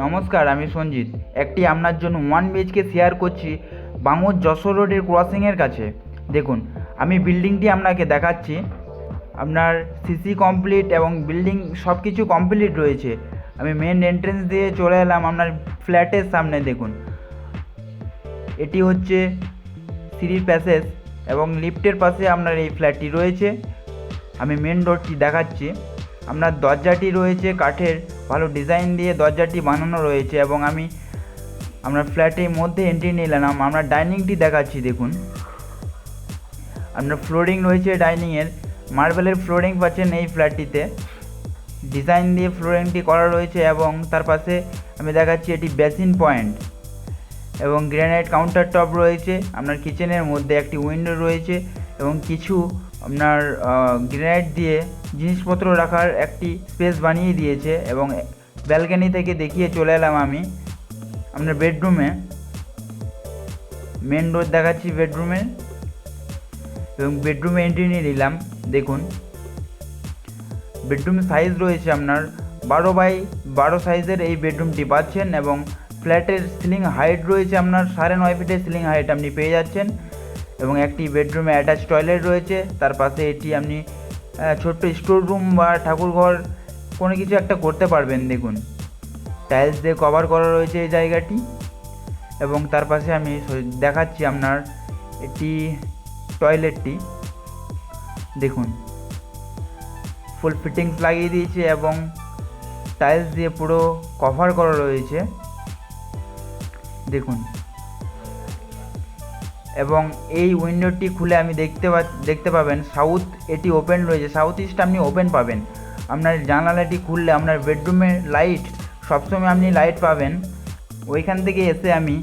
নমস্কার, আমি সঞ্জিত। একটি আপনার জন্য ওয়ান বিএইচকে শেয়ার করছি বাঙুর যশোর রোডের ক্রসিংয়ের কাছে। দেখুন, আমি বিল্ডিংটি আপনাকে দেখাচ্ছি। আপনার সিসি কমপ্লিট এবং বিল্ডিং সব কিছু কমপ্লিট রয়েছে। আমি মেন এন্ট্রেন্স দিয়ে চলে এলাম আপনার ফ্ল্যাটের সামনে। দেখুন, এটি হচ্ছে সিঁড়ির প্যাসেজ এবং লিফটের পাশে আপনার এই ফ্ল্যাটটি রয়েছে। আমি মেন ডোরটি দেখাচ্ছি। আপনার দরজাটি রয়েছে কাঠের, ভালো ডিজাইন দিয়ে দরজাটি বানানো রয়েছে এবং আমি আপনার ফ্ল্যাটের মধ্যে এন্ট্রি নিলাম। আমরা ডাইনিংটি দেখাচ্ছি। দেখুন, আপনার ফ্লোরিং রয়েছে ডাইনিংয়ের, মার্বেলের ফ্লোরিং পাচ্ছেন এই ফ্ল্যাটটিতে। ডিজাইন দিয়ে ফ্লোরিংটি করা রয়েছে এবং তার পাশে আমি দেখাচ্ছি এটি বেসিন পয়েন্ট এবং গ্রানাইট কাউন্টার টপ রয়েছে। আপনার কিচেনের মধ্যে একটি উইন্ডো রয়েছে এবং কিছু আপনার গ্রানাইট দিয়ে জিনিসপত্র রাখার একটি স্পেস বানিয়ে দিয়েছে এবং ব্যালকনি থেকে দেখিয়ে চলে এলাম আমি আপনার বেডরুমে। মেন ডোর দেখাচ্ছি বেডরুমে এবং বেডরুমে এন্ট্রি নিয়ে নিলাম। দেখুন, বেডরুম সাইজ রয়েছে আপনার 12x12 সাইজের এই বেডরুমটি পাচ্ছেন এবং ফ্ল্যাটের সিলিং হাইট রয়েছে আপনার 9.5 ফিটের সিলিং হাইট আপনি পেয়ে যাচ্ছেন এবং একটি বেডরুমে অ্যাটাচ টয়লেট রয়েছে। তার পাশে এটি আপনি ছোট্ট স্টোর রুম বা ঠাকুরঘর কোনো কিছু একটা করতে পারবেন। দেখুন, টাইলস দিয়ে কভার করা রয়েছে এই জায়গাটি এবং তার পাশে আমি দেখাচ্ছি আপনার এটি টয়লেটটি। দেখুন, ফুল ফিটিংস লাগিয়ে দিয়েছে এবং টাইলস দিয়ে পুরো কভার করা রয়েছে। দেখুন, এবং এই উইন্ডোটি খুলে আমি দেখতে পাবেন সাউথ, এটি ওপেন রয়েছে, সাউথ ইস্ট আপনি ওপেন পাবেন। আপনার জানালাটি খুললে আপনার বেডরুমের লাইট সবসময় আপনি লাইট পাবেন। ওইখান থেকে এসে আমি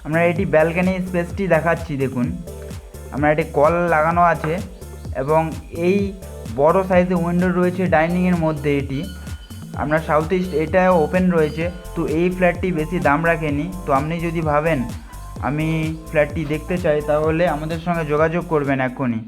আপনার এটি ব্যালকনি স্পেসটি দেখাচ্ছি। দেখুন, আপনার একটি কল লাগানো আছে এবং এই বড় সাইজে উইন্ডো রয়েছে ডাইনিংয়ের মধ্যে। এটি আপনার সাউথ ইস্ট, এটাও ওপেন রয়েছে। তো এই ফ্ল্যাটটি বেশি দাম রাখেনি। তো আপনি যদি ভাবেন আমি ফ্ল্যাটটি দেখতে চাই তাহলে আমাদের সঙ্গে যোগাযোগ করবেন এখনই।